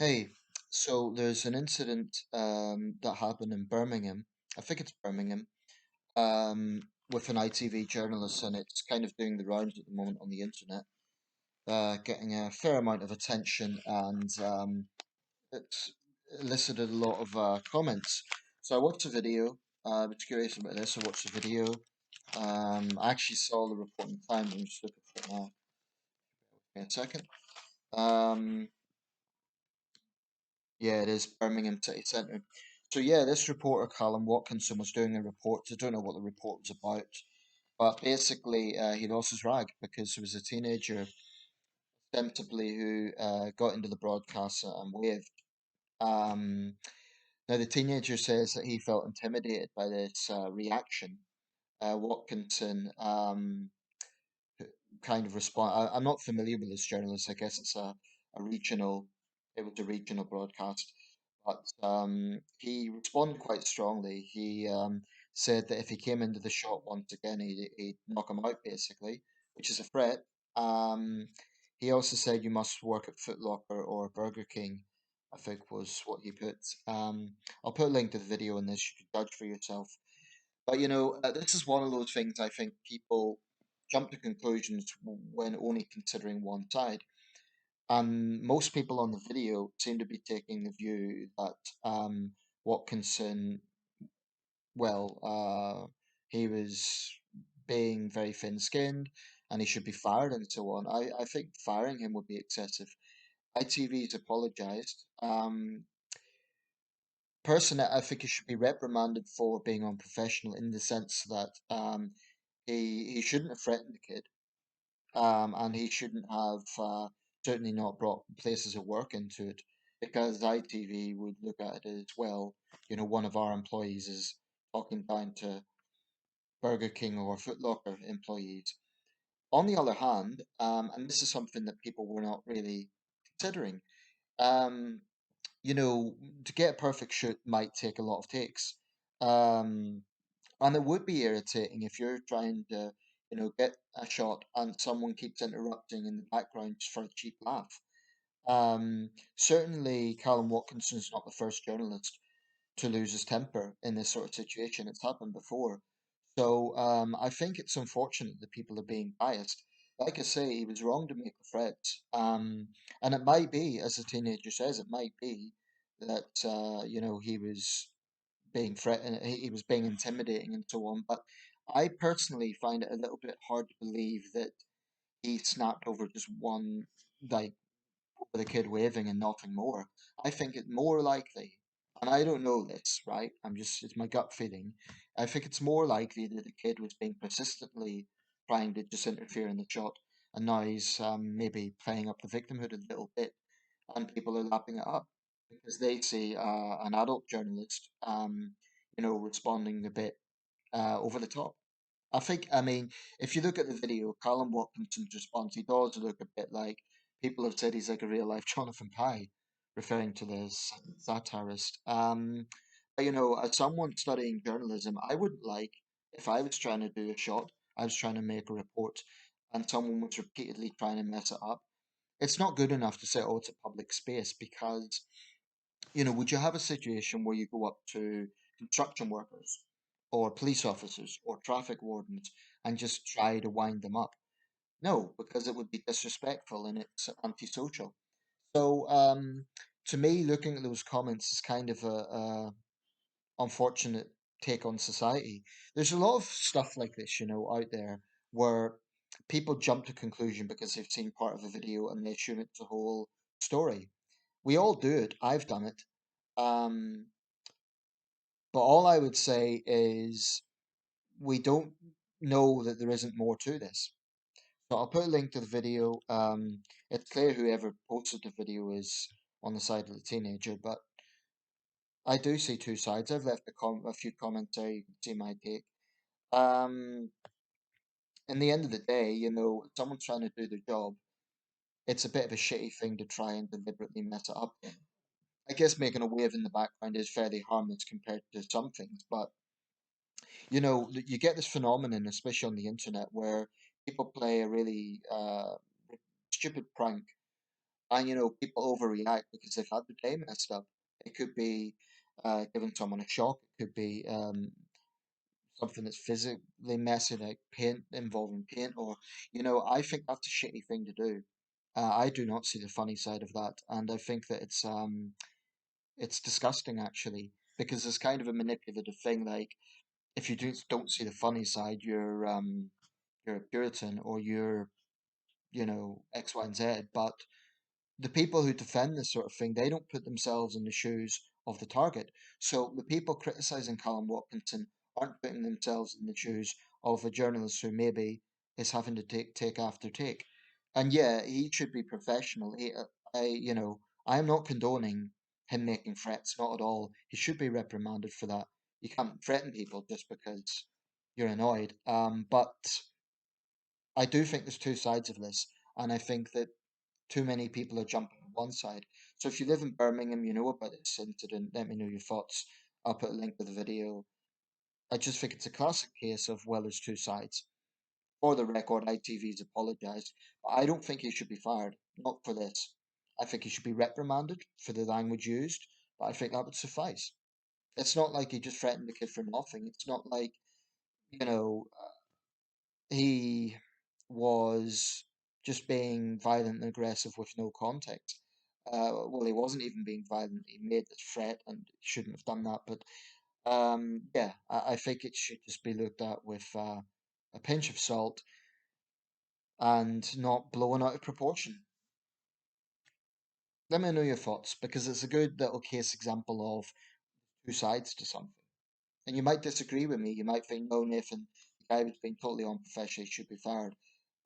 Hey, so there's an incident that happened in Birmingham. I think it's Birmingham, with an ITV journalist, and it's kind of doing the rounds at the moment on the internet, getting a fair amount of attention, and it's elicited a lot of comments. So I watched the video. I was curious about this. I watched the video. I actually saw the report in time. I'm just looking for it now. Wait a second. Um, Yeah, it is Birmingham City Centre. So yeah, this reporter Callum Watkinson was doing a report. I don't know what the report was about, but basically he lost his rag because there was a teenager ostensibly who got into the broadcast and waved. Um, Now the teenager says that he felt intimidated by this reaction. Watkinson kind of respond. I'm not familiar with this journalist. I guess it's a regional. It was a regional broadcast, but he responded quite strongly. He said that if he came into the shop once again, he'd knock him out basically, which is a threat. Um, he also said you must work at Foot Locker or Burger King. I think was what he put. I'll put a link to the video in this. You can judge for yourself. But this is one of those things I think people jump to conclusions when only considering one side. And most people on the video seem to be taking the view that Watkinson, well, he was being very thin-skinned and he should be fired and so on. I think firing him would be excessive. ITV's apologized. Personally, I think he should be reprimanded for being unprofessional in the sense that he shouldn't have threatened the kid, and he shouldn't have certainly not brought places of work into it, because ITV would look at it as well. One of our employees is talking down to Burger King or Foot Locker employees. On the other hand, and this is something that people were not really considering, um, to get a perfect shoot might take a lot of takes. Um, and it would be irritating if you're trying to, get a shot and someone keeps interrupting in the background just for a cheap laugh. Certainly, Callum Watkinson's not the first journalist to lose his temper in this sort of situation. It's happened before. So I think it's unfortunate that people are being biased. Like I say, he was wrong to make the threats. And it might be, as the teenager says, it might be that, he was being threatened, he was being intimidating and so on. But I personally find it a little bit hard to believe that he snapped over just one, like, with a kid waving and nothing more. I think it's more likely, and I don't know this, right? It's my gut feeling. I think it's more likely that the kid was being persistently trying to just interfere in the shot, and now he's maybe playing up the victimhood a little bit, and people are lapping it up because they see an adult journalist, responding a bit over the top. I mean, if you look at the video, Callum Watkinson's response, he does look a bit like people have said he's like a real life Jonathan Pye, referring to this satirist. But as someone studying journalism, I wouldn't like if I was trying to do a shot, I was trying to make a report, and someone was repeatedly trying to mess it up. It's not good enough to say, oh, it's a public space because would you have a situation where you go up to construction workers or police officers or traffic wardens and just try to wind them up? No, because it would be disrespectful and it's antisocial. So, to me, looking at those comments is kind of a unfortunate take on society. There's a lot of stuff like this, out there where people jump to conclusion because they've seen part of a video and they assume it's the whole story. We all do it. I've done it. Um, but all I would say is we don't know that there isn't more to this. So I'll put a link to the video. It's clear whoever posted the video is on the side of the teenager, but I do see two sides. I've left a few comments there. You can see my take. Um, in the end of the day, if someone's trying to do their job, it's a bit of a shitty thing to try and deliberately mess it up. I guess making a wave in the background is fairly harmless compared to some things, but you get this phenomenon, especially on the internet, where people play a really stupid prank And people overreact because they've had their day messed up. It could be giving someone a shock. It could be something that's physically messy, like paint involving paint, or I think that's a shitty thing to do. I do not see the funny side of that, and I think that it's disgusting actually, because it's kind of a manipulative thing. Like if you don't see the funny side, you're a Puritan or you're X, Y, and Z. But the people who defend this sort of thing, they don't put themselves in the shoes of the target. So the people criticizing Callum Watkinson aren't putting themselves in the shoes of a journalist who maybe is having to take after take. And yeah, he should be professional. I am not condoning him making threats, not at all. He should be reprimanded for that. You can't threaten people just because you're annoyed. But I do think there's two sides of this, and I think that too many people are jumping on one side. So if you live in Birmingham, you know about this incident, let me know your thoughts. I'll put a link to the video. I just think it's a classic case of, well, there's two sides. For the record, ITV's apologised, but I don't think he should be fired. Not for this. I think he should be reprimanded for the language used, but I think that would suffice. It's not like he just threatened the kid for nothing. It's not like, you know, he was just being violent and aggressive with no context. Well, he wasn't even being violent. He made the threat and he shouldn't have done that. But yeah, I think it should just be looked at with a pinch of salt and not blown out of proportion. Let me know your thoughts because it's a good little case example of two sides to something. And you might disagree with me. You might think, no, Nathan, the guy was being totally unprofessional, he should be fired.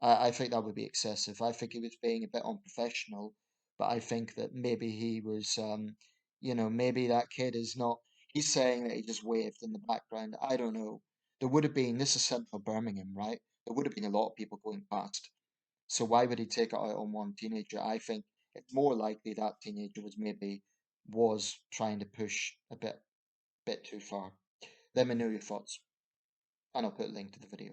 I think that would be excessive. I think he was being a bit unprofessional, but I think that maybe he was, maybe that kid is not. He's saying that he just waved in the background. I don't know. There would have been, this is central Birmingham, right? There would have been a lot of people going past. So why would he take it out on one teenager? I think it's more likely that teenager was trying to push a bit too far. Let me know your thoughts, and I'll put a link to the video.